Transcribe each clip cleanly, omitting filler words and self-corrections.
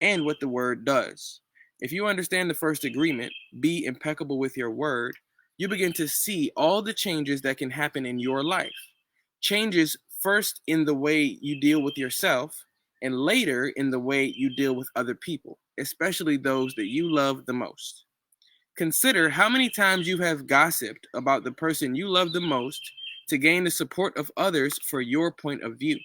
and what the word does. If you understand the first agreement, be impeccable with your word, you begin to see all the changes that can happen in your life. Changes first in the way you deal with yourself, and later in the way you deal with other people, especially those that you love the most. Consider how many times you have gossiped about the person you love the most to gain the support of others for your point of view.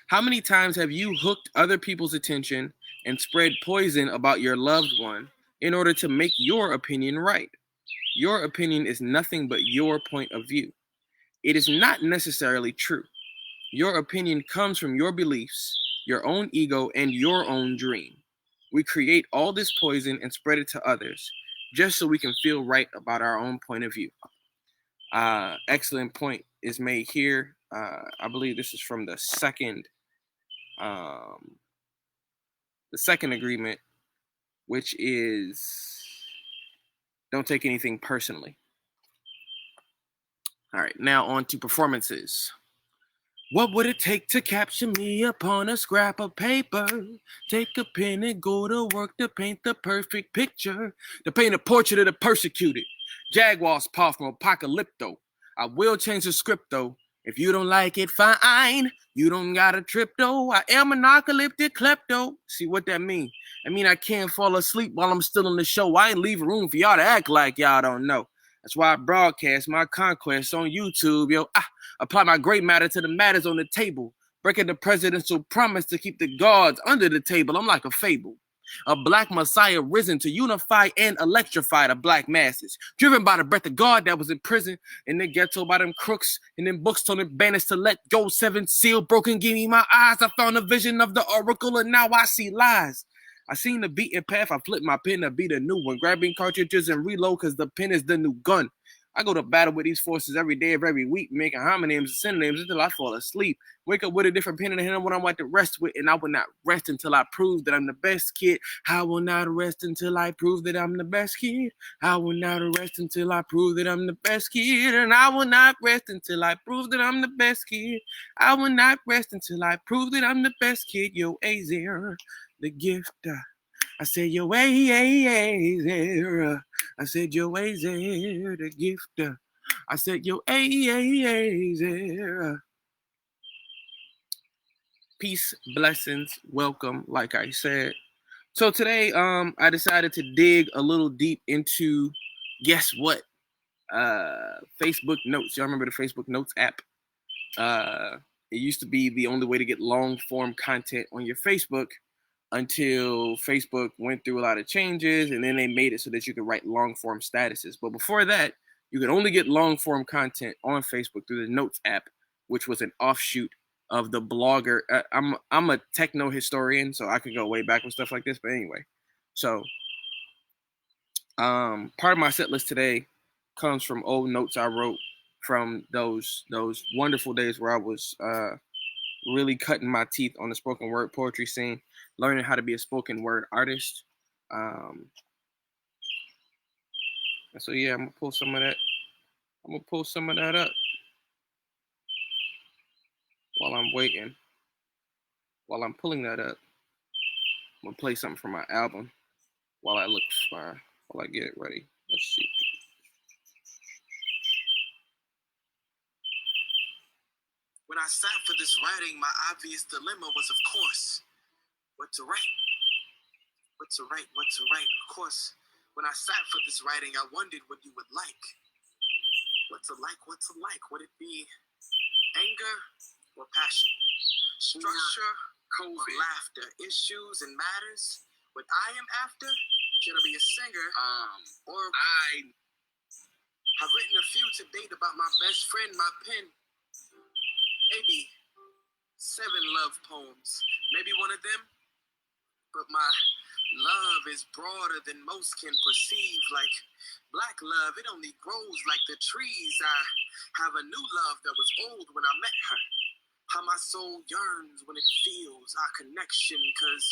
How many times have you hooked other people's attention and spread poison about your loved one in order to make your opinion right? Your opinion is nothing but your point of view. It is not necessarily true. Your opinion comes from your beliefs, your own ego, and your own dream. We create all this poison and spread it to others just so we can feel right about our own point of view. Excellent point is made here. I believe this is from the second agreement, which is don't take anything personally. All right, now on to performances. What would it take to capture me upon a scrap of paper? Take a pen and go to work to paint the perfect picture. To paint a portrait of the persecuted. Jaguar's paw from Apocalypto. I will change the script though. If you don't like it, fine. You don't got a trip though. I am a narcoleptic klepto. See what that mean? I mean I can't fall asleep while I'm still on the show. I ain't leave room for y'all to act like y'all don't know. That's why I broadcast my conquests on YouTube, yo. Apply my great matter to the matters on the table, breaking the presidential promise to keep the guards under the table. I'm like a fable. A black messiah risen to unify and electrify the black masses, driven by the breath of God that was in prison in the ghetto by them crooks and them books told them banished to let go. 7 seal broken, give me my eyes. I found a vision of the oracle and now I see lies. I seen the beaten path, I flipped my pen to beat a new one, grabbing cartridges and reload cause the pen is the new gun. I go to battle with these forces every day of every week, making homonyms and synonyms until I fall asleep. Wake up with a different pen in the hand what I want to rest with, and I will not rest until I prove that I'm the best kid. I will not rest until I prove that I'm the best kid. I will not rest until I prove that I'm the best kid, and I will not rest until I prove that I'm the best kid. I will not rest until I prove that I'm the best kid. Yo, Azer, the gift. I said, yo, Azer. I said, yo, Azer, the gift. I said, yo, Azer. Peace, blessings, welcome, like I said. So today, I decided to dig a little deep into, guess what? Facebook Notes. Y'all remember the Facebook Notes app? It used to be the only way to get long form content on your Facebook until Facebook went through a lot of changes, and then they made it so that you could write long form statuses. But before that, you could only get long form content on Facebook through the Notes app, which was an offshoot of the Blogger. I'm a techno historian, so I could go way back with stuff like this. But anyway, so part of my set list today comes from old notes I wrote from those wonderful days where I was really cutting my teeth on the spoken word poetry scene, learning how to be a spoken word artist. And so yeah, I'm gonna pull some of that. I'm gonna pull some of that up while I'm waiting. While I'm pulling that up, I'm gonna play something from my album while I look fine. While I get it ready. Let's see. When I sat for this writing, my obvious dilemma was, of course, what to write. What to write, what to write. Of course, when I sat for this writing, I wondered what you would like. What to like, what to like. Would it be anger or passion? Structure or laughter? Issues and matters? What I am after? Should I be a singer? Or I have written a few to date about my best friend, my pen. Maybe 7 love poems. Maybe one of them. But my love is broader than most can perceive. Like black love, it only grows like the trees. I have a new love that was old when I met her. How my soul yearns when it feels our connection. Cause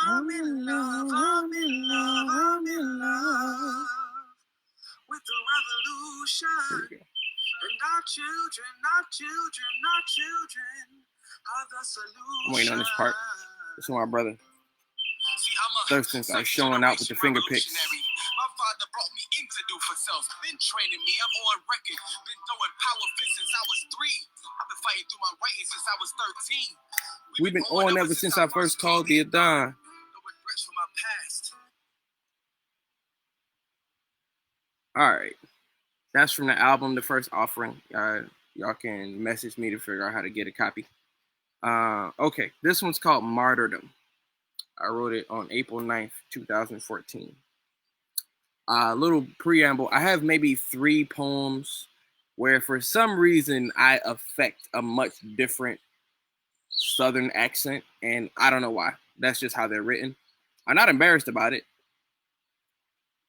I'm in love, I'm in love, I'm in love with the revolution. And our children, our children, our children are the solution. I'm waiting on this part. This is my brother. Thurston starts showing out with the finger picks. My father brought me in to do for self. Been training me, I'm on record. Been throwing power fists since I was 3. I've been fighting through my writings since I was 13. We've been on ever since I first called the Adon. No regrets for my past. All right. That's from the album, The First Offering. Y'all can message me to figure out how to get a copy. Okay, this one's called Martyrdom. I wrote it on April 9th, 2014. Little preamble. I have maybe 3 poems where for some reason I affect a much different Southern accent, and I don't know why. That's just how they're written. I'm not embarrassed about it.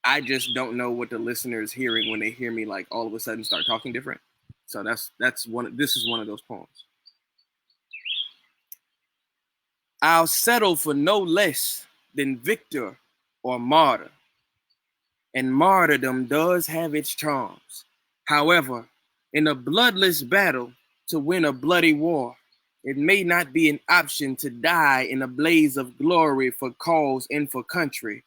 I just don't know what the listener is hearing when they hear me like all of a sudden start talking different. So this is one of those poems. I'll settle for no less than victor or martyr, and martyrdom does have its charms. However, in a bloodless battle to win a bloody war, it may not be an option to die in a blaze of glory for cause and for country,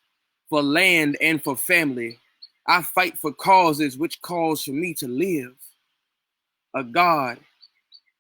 for land and for family. I fight for causes which cause for me to live. A God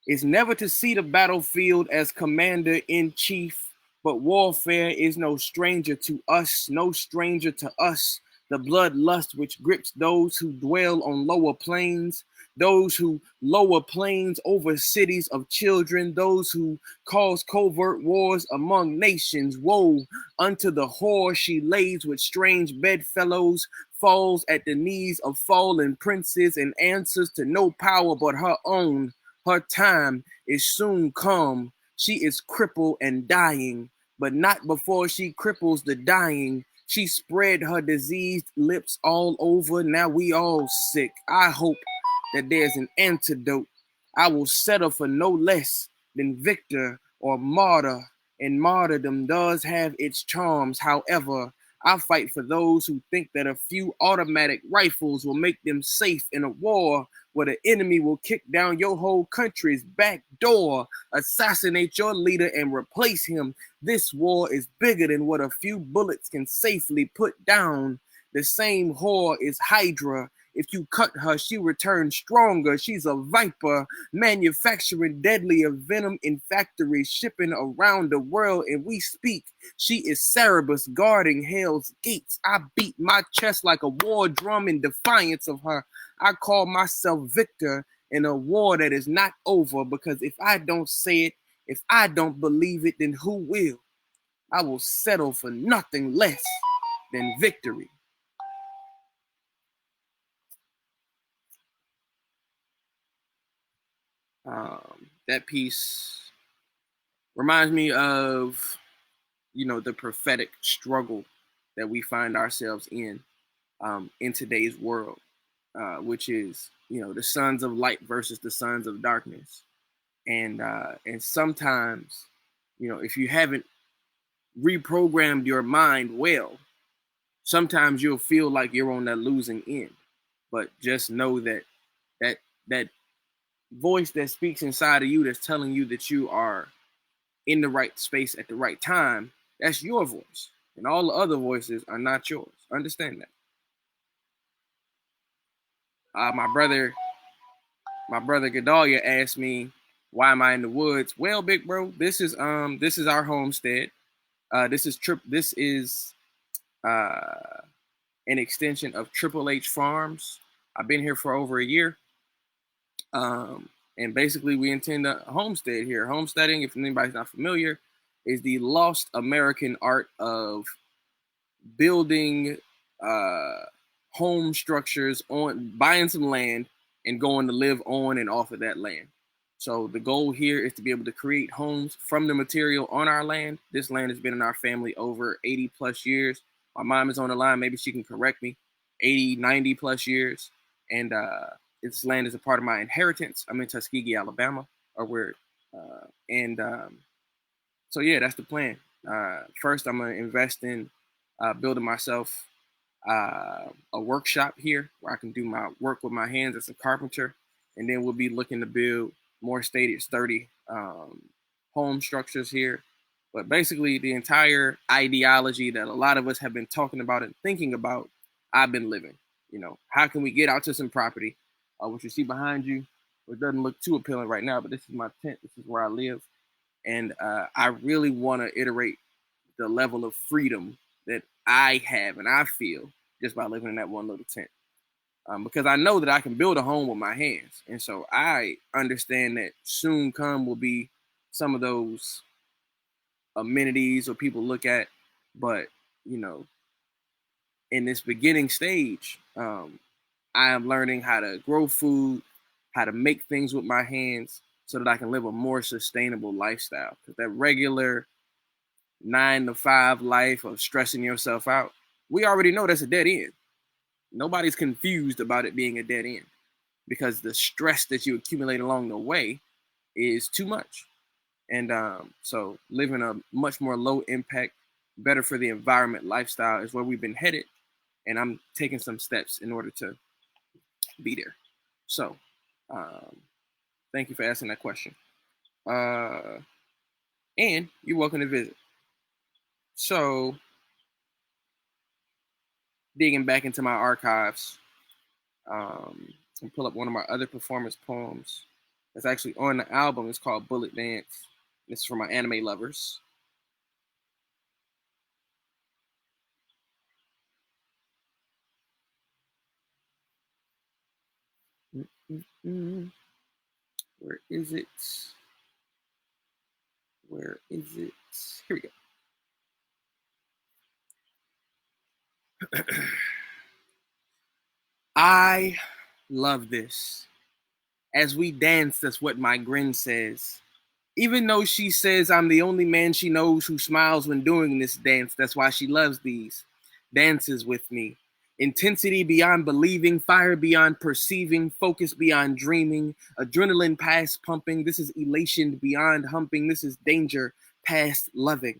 is never to see the battlefield as commander-in-chief, but warfare is no stranger to us, no stranger to us. The bloodlust which grips those who dwell on lower plains, those who lower plains over cities of children, those who cause covert wars among nations. Woe unto the whore she lays with strange bedfellows, falls at the knees of fallen princes, and answers to no power but her own. Her time is soon come. She is crippled and dying, but not before she cripples the dying. She spread her diseased lips all over. Now we all sick. I hope that there's an antidote. I will settle for no less than victor or martyr, and martyrdom does have its charms. However, I fight for those who think that a few automatic rifles will make them safe in a war where the enemy will kick down your whole country's back door, assassinate your leader, and replace him. This war is bigger than what a few bullets can safely put down. The same whore is Hydra. If you cut her, she returns stronger. She's a viper, manufacturing deadlier venom in factories, shipping around the world, and we speak. She is Cerberus, guarding hell's gates. I beat my chest like a war drum in defiance of her. I call myself victor in a war that is not over, because if I don't say it, if I don't believe it, then who will? I will settle for nothing less than victory. That piece reminds me of, the prophetic struggle that we find ourselves in today's world, which is, the sons of light versus the sons of darkness. And sometimes, if you haven't reprogrammed your mind well, sometimes you'll feel like you're on that losing end. But just know that voice that speaks inside of you that's telling you that you are in the right space at the right time, that's your voice. And all the other voices are not yours. Understand that. My brother Gedalia asked me, why am I in the woods? Well, big bro, this is our homestead. This is an extension of Triple H Farms. I've been here for over a year. And basically we intend to homestead here. Homesteading, if anybody's not familiar, is the lost American art of building home structures on buying some land and going to live on and off of that land. So the goal here is to be able to create homes from the material on our land. This land has been in our family over 80 plus years. My mom is on the line. Maybe she can correct me. 80, 90 plus years. And this land is a part of my inheritance. I'm in Tuskegee, Alabama, so yeah, that's the plan. First, I'm gonna invest in building myself a workshop here where I can do my work with my hands as a carpenter, and then we'll be looking to build more sturdy home structures here. But basically, the entire ideology that a lot of us have been talking about and thinking about, I've been living. How can we get out to some property? What you see behind you, it doesn't look too appealing right now, but this is my tent. This is where I live. And I really want to iterate the level of freedom that I have and I feel just by living in that one little tent. Because I know that I can build a home with my hands. And so I understand that soon come will be some of those amenities or people look at. But, in this beginning stage, I am learning how to grow food, how to make things with my hands so that I can live a more sustainable lifestyle. Because that regular 9 to 5 life of stressing yourself out, we already know that's a dead end. Nobody's confused about it being a dead end because the stress that you accumulate along the way is too much. And so living a much more low impact, better for the environment lifestyle is where we've been headed. And I'm taking some steps in order to be there. So thank you for asking that question. And you're welcome to visit. So digging back into my archives, and pull up one of my other performance poems that's actually on the album. It's called Bullet Dance. It's for my anime lovers. Where is it? Where is it? Here we go. I love this. As we dance, that's what my grin says. Even though she says I'm the only man she knows who smiles when doing this dance, that's why she loves these dances with me. Intensity beyond believing, fire beyond perceiving, focus beyond dreaming, adrenaline past pumping. This is elation beyond humping. This is danger past loving.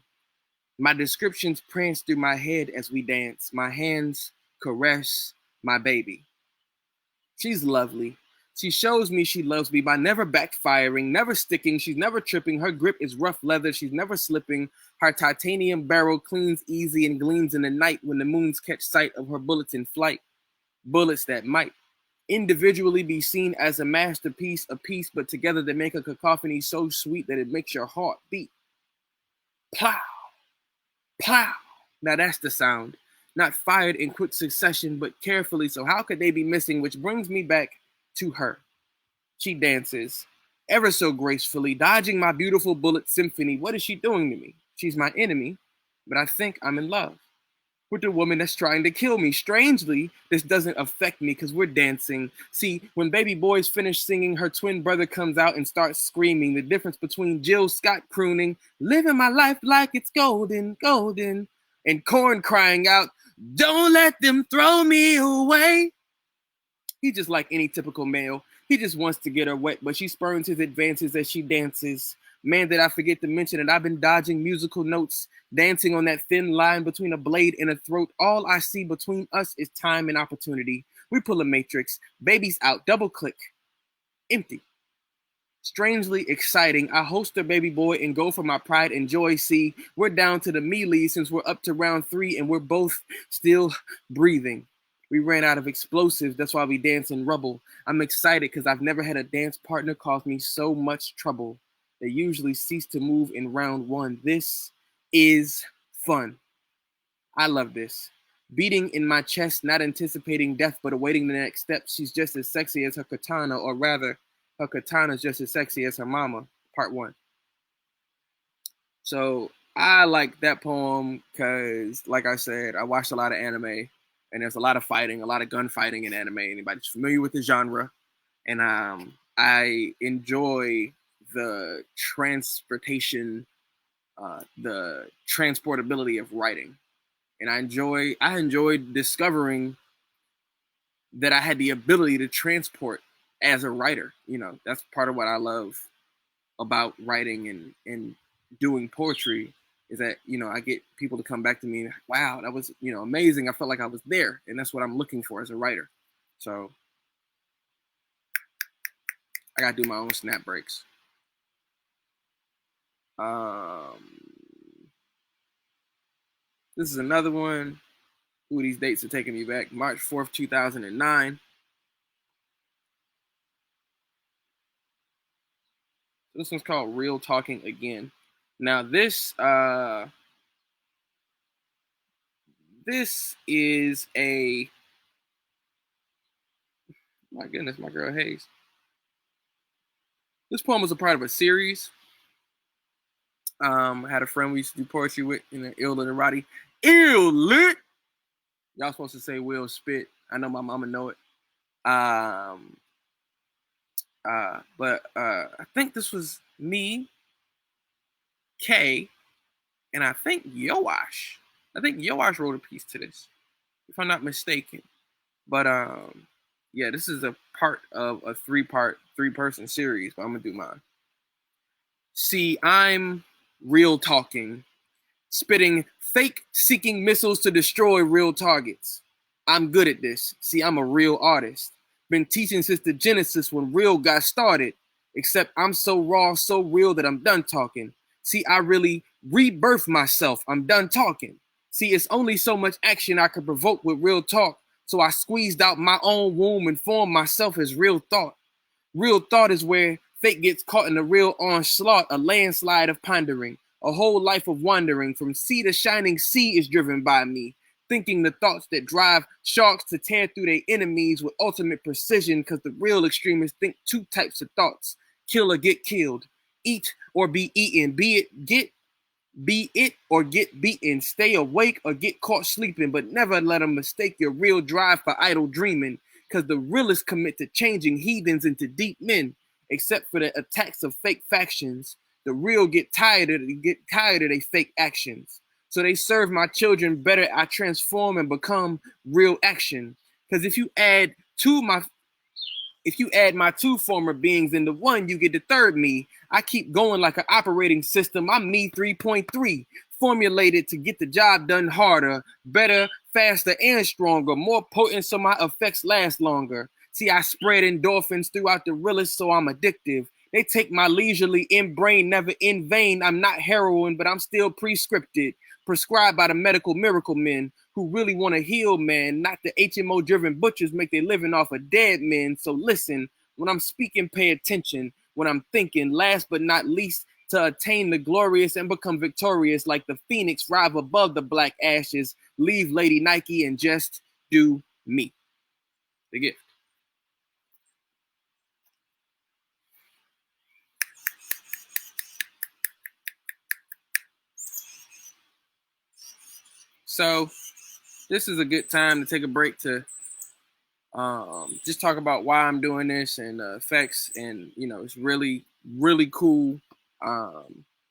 My descriptions prance through my head as we dance. My hands caress my baby. She's lovely. She shows me she loves me by never backfiring, never sticking. She's never tripping. Her grip is rough leather. She's never slipping. Her titanium barrel cleans easy and gleams in the night when the moons catch sight of her bullets in flight. Bullets that might individually be seen as a masterpiece, a piece, but together they make a cacophony so sweet that it makes your heart beat. Plow, plow. Now that's the sound. Not fired in quick succession, but carefully. So how could they be missing? Which brings me back to her. She dances ever so gracefully, dodging my beautiful bullet symphony. What is she doing to me? She's my enemy, but I think I'm in love with the woman that's trying to kill me. Strangely, this doesn't affect me because we're dancing. See, when Baby Boy's finished singing, her twin brother comes out and starts screaming. The difference between Jill Scott crooning, living my life like it's golden, golden, and Korn crying out, don't let them throw me away. He's just like any typical male. He just wants to get her wet, but she spurns his advances as she dances. Man, did I forget to mention that I've been dodging musical notes, dancing on that thin line between a blade and a throat. All I see between us is time and opportunity. We pull a matrix. Baby's out. Double click. Empty. Strangely exciting. I host a baby boy and go for my pride and joy. See, we're down to the melee since we're up to round 3 and we're both still breathing. We ran out of explosives. That's why we dance in rubble. I'm excited because I've never had a dance partner cause me so much trouble. They usually cease to move in round 1. This is fun. I love this. Beating in my chest, not anticipating death, but awaiting the next step. She's just as sexy as her katana, or rather, her katana's just as sexy as her mama. Part 1. So I like that poem because, like I said, I watched a lot of anime, and there's a lot of fighting, a lot of gunfighting in anime. Anybody's familiar with the genre, and I enjoy the transportation, the transportability of writing, and I enjoyed discovering that I had the ability to transport as a writer. That's part of what I love about writing and doing poetry is that, I get people to come back to me and, wow, that was, amazing. I felt like I was there. And that's what I'm looking for as a writer. So I got to do my own snap breaks. This is another one. Ooh, these dates are taking me back. March 4th, 2009. This one's called Real Talking Again. Now this is a, my goodness, my girl Hayes. This poem was a part of a series. I had a friend we used to do poetry with in the Ill Literati. Ill lit. Y'all supposed to say Will Spit. I know my mama know it. But I think this was me, Kay, and I think Yoash. I think Yoash wrote a piece to this, if I'm not mistaken. But yeah, this is a part of a three-person series, but I'm gonna do mine. See, I'm real talking, spitting fake seeking missiles to destroy real targets. I'm good at this. See, I'm a real artist. Been teaching since the Genesis when real got started. Except I'm so raw, so real that I'm done talking. See, I really rebirth myself. I'm done talking. See, it's only so much action I could provoke with real talk. So I squeezed out my own womb and formed myself as real thought. Real thought is where fate gets caught in a real onslaught, a landslide of pondering. A whole life of wandering from sea to shining sea is driven by me. Thinking the thoughts that drive sharks to tear through their enemies with ultimate precision, because the real extremists think two types of thoughts: kill or get killed, eat or be eaten, be it or get beaten, stay awake or get caught sleeping, but never let them mistake your real drive for idle dreaming, because the realists commit to changing heathens into deep men, except for the attacks of fake factions. The real get tired of their fake actions. So they serve my children better. I transform and become real action. Because if you add my two former beings into one, you get the third me. I keep going like an operating system. I'm me 3.3, formulated to get the job done harder, better, faster, and stronger, more potent so my effects last longer. See, I spread endorphins throughout the realest, so I'm addictive. They take my leisurely in brain, never in vain. I'm not heroin, but I'm still prescripted, prescribed by the medical miracle men who really want to heal, man. Not the HMO-driven butchers make their living off of dead men. So listen, when I'm speaking, pay attention. When I'm thinking, last but not least, to attain the glorious and become victorious like the phoenix, rise above the black ashes, leave Lady Nike and just do me. The gift. So this is a good time to take a break to just talk about why I'm doing this and effects, and it's really, really cool.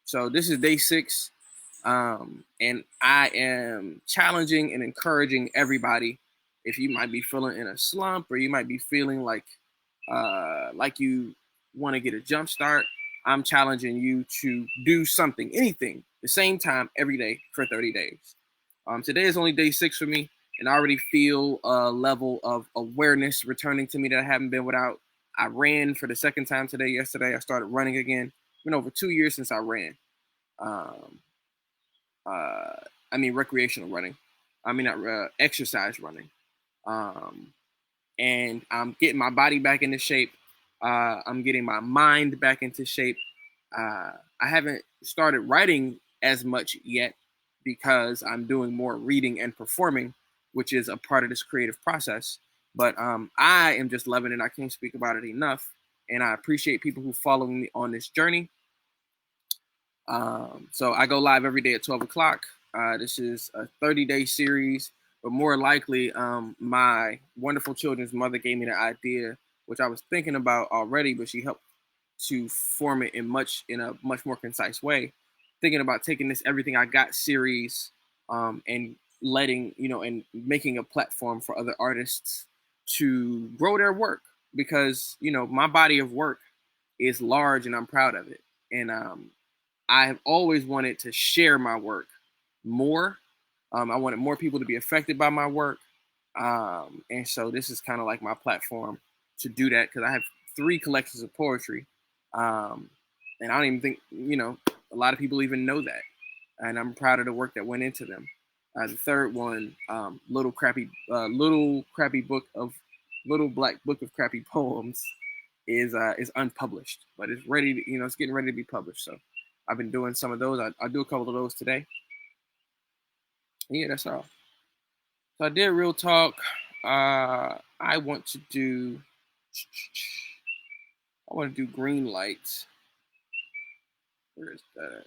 So this is day 6, and I am challenging and encouraging everybody. If you might be feeling in a slump, or you might be feeling like you want to get a jump start, I'm challenging you to do something, anything, the same time every day for 30 days. Today is only day 6 for me, and I already feel a level of awareness returning to me that I haven't been without. I ran for the second time today. Yesterday, I started running again. It's been over 2 years since I ran. I mean recreational running. I mean not exercise running. And I'm getting my body back into shape. I'm getting my mind back into shape. I haven't started writing as much yet because I'm doing more reading and performing, which is a part of this creative process. But I am just loving it. I can't speak about it enough. And I appreciate people who follow me on this journey. So I go live every day at 12 o'clock. This is a 30-day series, but more likely, my wonderful children's mother gave me the idea, which I was thinking about already, but she helped to form it in a much more concise way. Thinking about taking this Everything I Got series, and letting, and making a platform for other artists to grow their work, because, my body of work is large and I'm proud of it. And I have always wanted to share my work more. I wanted more people to be affected by my work. And so this is kind of like my platform to do that, because I have 3 collections of poetry. And I don't even think, a lot of people even know that. And I'm proud of the work that went into them. The third one, Little Black Book of Crappy Poems, is unpublished, but it's ready to, it's getting ready to be published. So I've been doing some of those. I'll do a couple of those today. Yeah, that's all. So I did Real Talk. I want to do Green Lights. Where is that?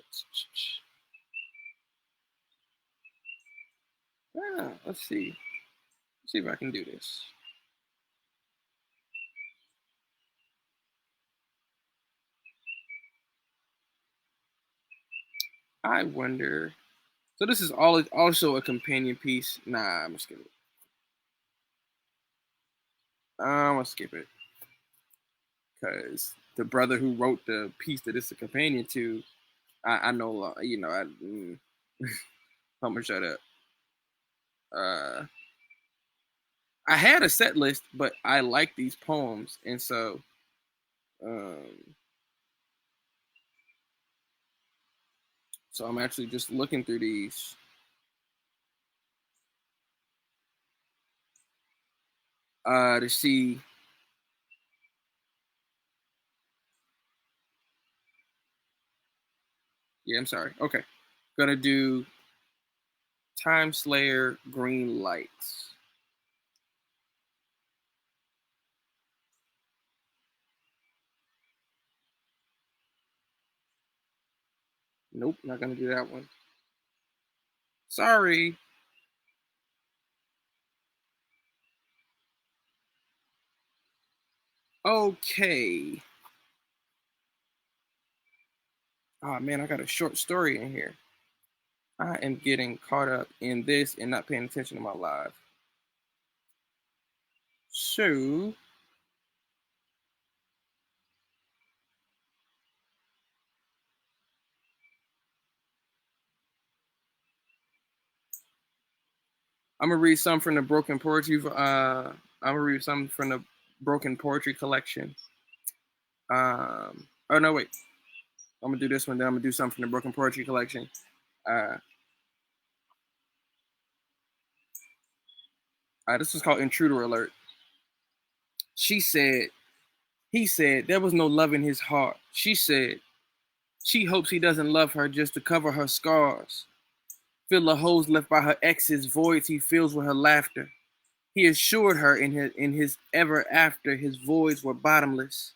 Let's see. Let's see if I can do this. I wonder. So this is also a companion piece. Nah, I'm gonna skip it. I'm gonna skip it because the brother who wrote the piece that it's a companion to, I know. I'm gonna shut up. I had a set list, but I like these poems, and so so I'm actually just looking through these. To see. Yeah, I'm sorry. Okay. Gonna do Time Slayer Green Lights. Nope, not gonna do that one. Sorry. Okay. Oh man, I got a short story in here. I am getting caught up in this and not paying attention to my live. So I'm gonna read some from the Broken Poetry. I'm gonna read some from the Broken Poetry collection. Oh no, wait. I'm gonna do this one. Then I'm gonna do something from the Broken Poetry collection. This is called Intruder Alert. He said, there was no love in his heart. She said, she hopes he doesn't love her just to cover her scars. Fill the holes left by her ex's voids he fills with her laughter. He assured her in his ever after his voids were bottomless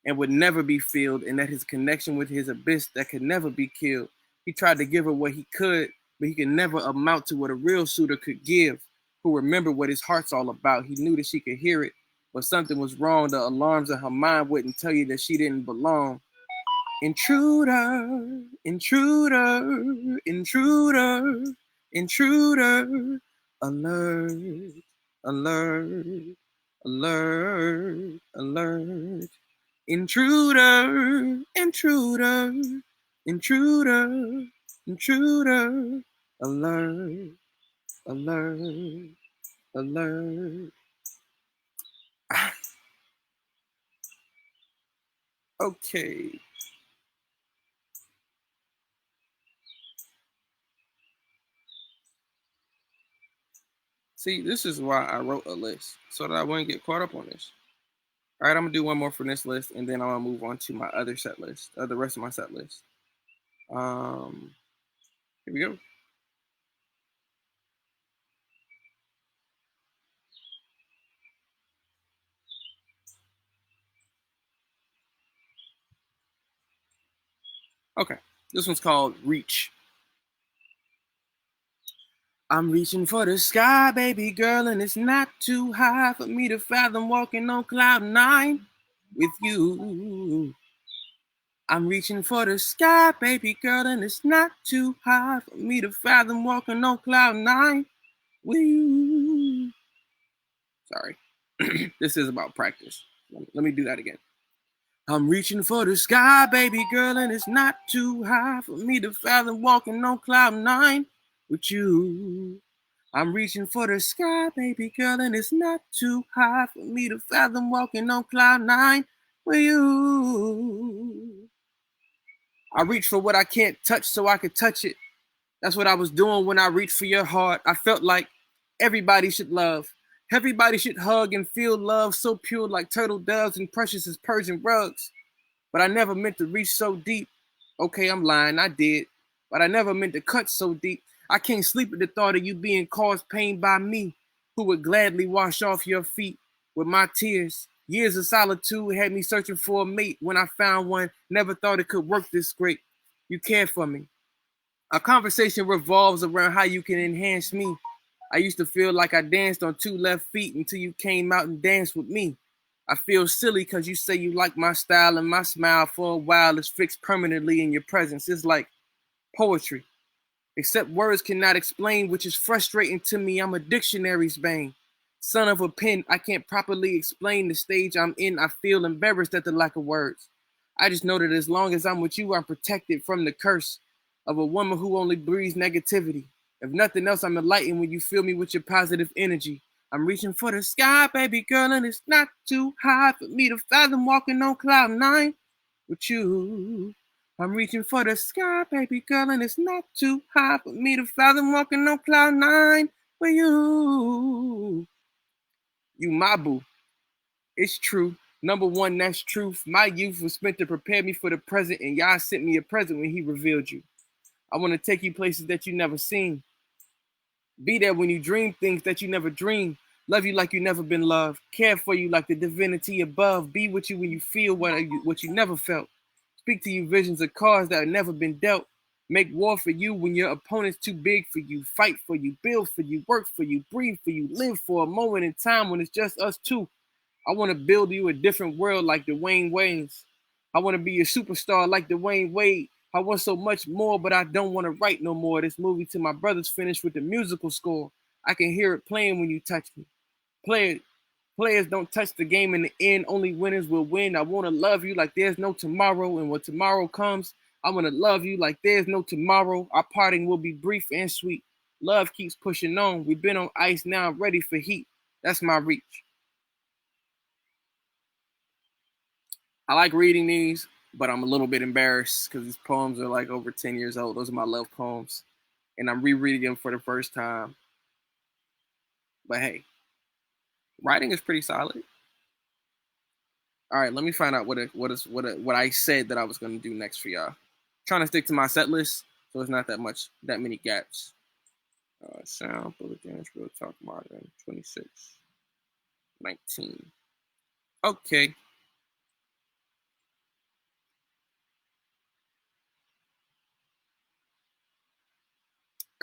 and would never be filled, and that his connection with his abyss that could never be killed. He tried to give her what he could, but he could never amount to what a real suitor could give, who remembered what his heart's all about. He knew that she could hear it, but something was wrong. The alarms in her mind wouldn't tell you that she didn't belong. Intruder, intruder, intruder, intruder, alert, alert, alert, alert. Intruder, intruder, intruder, intruder, alert, alert, alert. Okay. See, this is why I wrote a list, so that I wouldn't get caught up on this. All right, I'm gonna do one more from this list, and then I'm gonna move on to my other set list, the rest of my set list. Here we go. Okay, this one's called Reach. I'm reaching for the sky, baby girl, and it's not too high for me to fathom walking on cloud 9 with you. I'm reaching for the sky, baby girl, and it's not too high for me to fathom walking on cloud 9 with you. Sorry, this is about practice. Let me do that again. I'm reaching for the sky, baby girl, and it's not too high for me to fathom walking on cloud 9 with you. I'm reaching for the sky, baby girl, and it's not too high for me to fathom walking on cloud 9 with you. I reach for what I can't touch so I can touch it. That's what I was doing when I reached for your heart. I felt like everybody should love. Everybody should hug and feel love so pure like turtle doves and precious as Persian rugs. But I never meant to reach so deep. Okay, I'm lying, I did. But I never meant to cut so deep. I can't sleep at the thought of you being caused pain by me, who would gladly wash off your feet with my tears. Years of solitude had me searching for a mate. When I found one, never thought it could work this great. You care for me. Our conversation revolves around how you can enhance me. I used to feel like I danced on two left feet until you came out and danced with me. I feel silly because you say you like my style and my smile for a while is fixed permanently in your presence. It's like poetry, except words cannot explain, which is frustrating to me. I'm a dictionary's vein. Son of a pen, I can't properly explain the stage I'm in. I feel embarrassed at the lack of words. I just know that as long as I'm with you, I'm protected from the curse of a woman who only breathes negativity. If nothing else, I'm enlightened when you fill me with your positive energy. I'm reaching for the sky, baby girl, and it's not too high for me to fathom walking on cloud nine with you. I'm reaching for the sky, baby girl, and it's not too high for me to fathom walking on cloud nine with you. You my boo. It's true. Number one, that's truth. My youth was spent to prepare me for the present, and Yah sent me a present when he revealed you. I want to take you places that you never seen. Be there when you dream things that you never dreamed. Love you like you never been loved. Care for you like the divinity above. Be with you when you feel what you never felt. Speak to you visions of cards that have never been dealt. Make war for you when your opponent's too big for you. Fight for you, build for you, work for you, breathe for you, live for a moment in time when it's just us two. I want to build you a different world like Dwayne Wayne's. I want to be a superstar like Dwayne Wade. I want so much more, but I don't want to write no more. This movie till my brother's finished with the musical score. I can hear it playing when you touch me. Play Players don't touch the game in the end. Only winners will win. I want to love you like there's no tomorrow. And when tomorrow comes, I want to love you like there's no tomorrow. Our parting will be brief and sweet. Love keeps pushing on. We've been on ice, now I'm ready for heat. That's my reach. I like reading these, but I'm a little bit embarrassed because these poems are like over 10 years old. Those are my love poems. And I'm rereading them for the first time. But hey, writing is pretty solid. All right, let me find out what I said that I was gonna do next for y'all. Trying to stick to my set list, so it's not that many gaps. Sound, bullet dance, real talk, modern, 26, 19. Okay.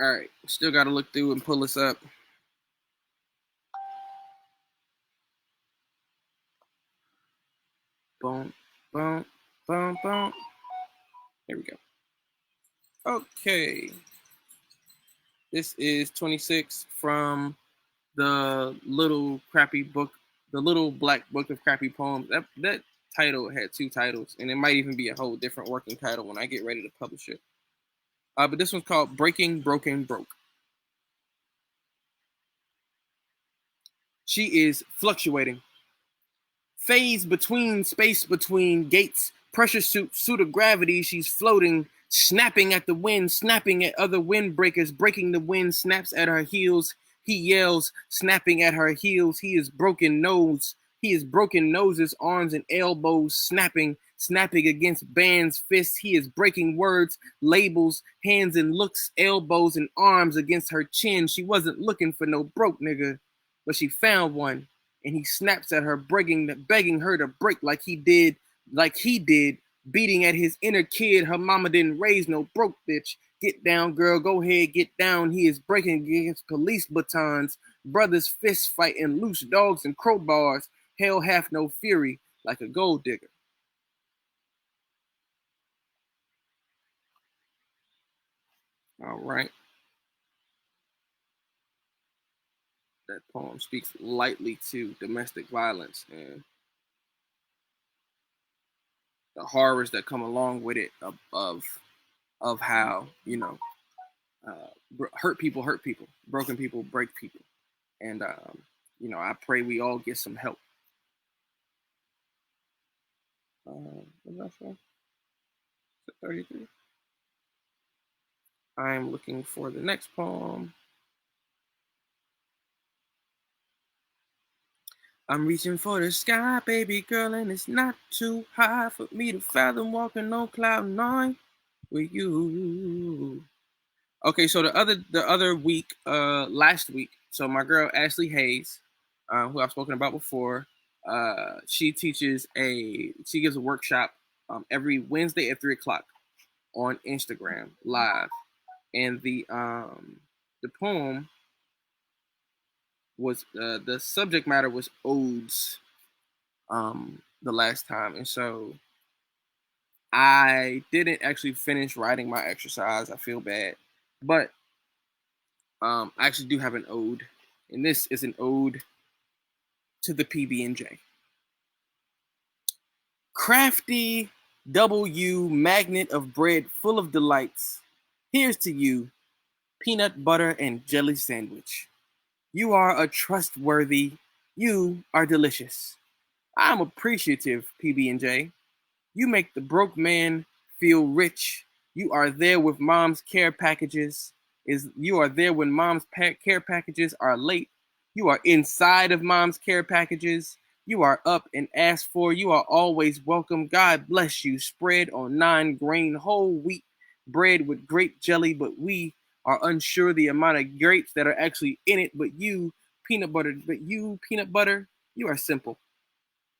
All right, still got to look through and pull this up. Boom, boom, boom, boom. Here we go. Okay. This is 26 from the little crappy book, the little black book of crappy poems. That title had two titles, and it might even be a whole different working title when I get ready to publish it. But this one's called Breaking, Broken, Broke. She is fluctuating. Phase between, space between gates, pressure suit of gravity, she's floating, snapping at the wind, snapping at other windbreakers, breaking the wind, snaps at her heels. He yells, snapping at her heels. He is broken nose. He is broken noses, arms and elbows, snapping against bands, fists. He is breaking words, labels, hands and looks, elbows and arms against her chin. She wasn't looking for no broke nigga, but she found one, and he snaps at her, begging her to break like he did, beating at his inner kid. Her mama didn't raise no broke bitch. Get down, girl, go ahead, get down. He is breaking against police batons, brothers fist fighting, loose dogs and crowbars. Hell hath no fury like a gold digger. All right. That poem speaks lightly to domestic violence and the horrors that come along with it of how hurt people, broken people break people, and I pray we all get some help. Was that 33? I'm looking for the next poem. I'm reaching for the sky, baby girl, and it's not too high for me to fathom walking on cloud nine with you. Okay, so the other week, last week, so my girl Ashley Hayes, who I've spoken about before, she gives a workshop every Wednesday at 3 o'clock on Instagram live, and the poem was the subject matter was odes the last time, and so I didn't actually finish writing my exercise. I feel bad, but I actually do have an ode, and this is an ode to the PB&J. Crafty W magnet of bread full of delights. Here's to you, peanut butter and jelly sandwich. You are a trustworthy. You are delicious. I'm appreciative, PB&J. You make the broke man feel rich. You are there with mom's care packages. You are there when mom's care packages are late. You are inside of mom's care packages. You are up and asked for. You are always welcome. God bless you. Spread on 9-grain whole wheat bread with grape jelly, but we are unsure the amount of grapes that are actually in it. But you, peanut butter, you are simple.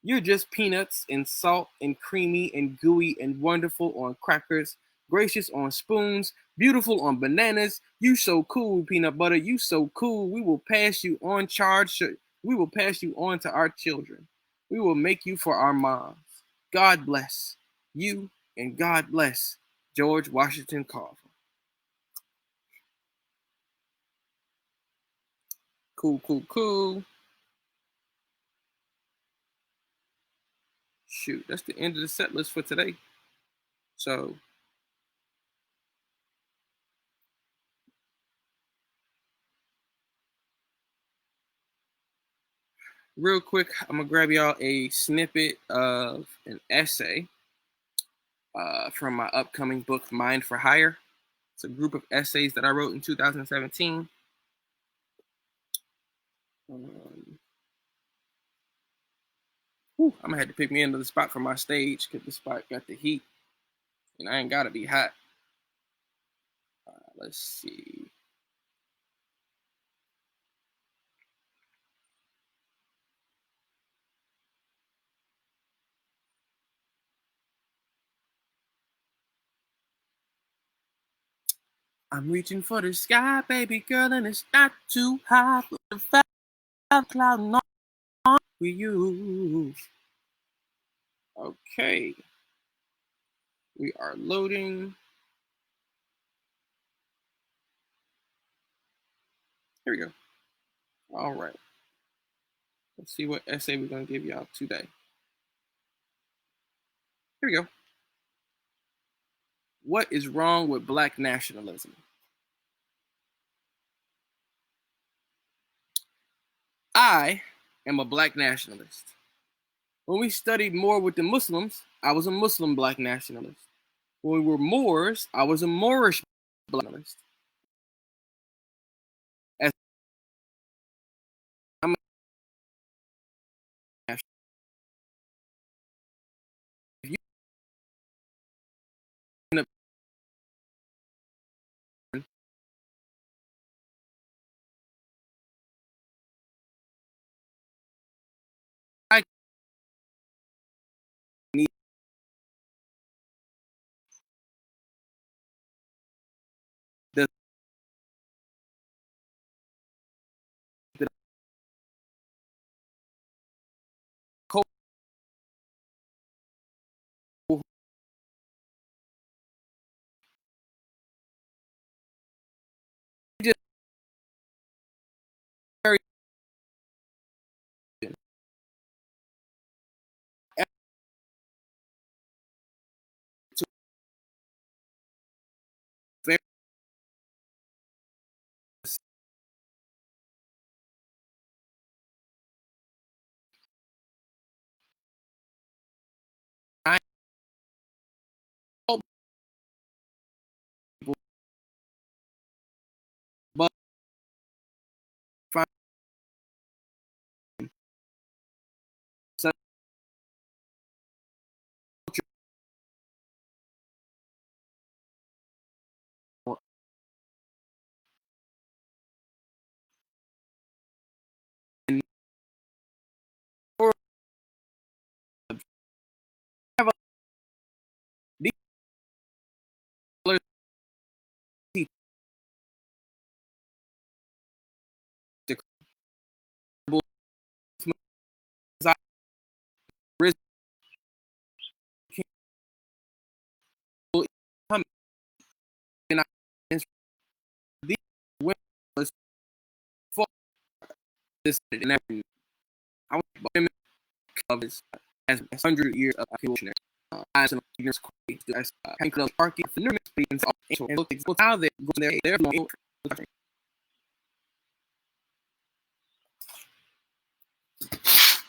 You're just peanuts and salt and creamy and gooey and wonderful on crackers, gracious on spoons, beautiful on bananas. You so cool, peanut butter. You so cool. We will pass you on charge. We will pass you on to our children. We will make you for our moms. God bless you and God bless George Washington Carver. Cool, cool, cool. Shoot, that's the end of the set list for today. So real quick, I'm gonna grab y'all a snippet of an essay from my upcoming book, Mind for Hire. It's a group of essays that I wrote in 2017. I'm gonna have to pick me another spot for my stage because the spot got the heat, and I ain't gotta be hot. Let's see. I'm reaching for the sky, baby girl, and it's not too high for the fat cloud not with you. Okay, we are loading. Here we go. All right. Let's see what essay we're gonna give y'all today. Here we go. What is wrong with black nationalism? I am a black nationalist. When we studied more with the Muslims, I was a Muslim black nationalist. When we were Moors, I was a Moorish black nationalist. As I'm a if you end up I need the this and that. I was women covers as 100 years of evolutionary. As an ignorance quick, as parking for numerous beings, and look how they're going there.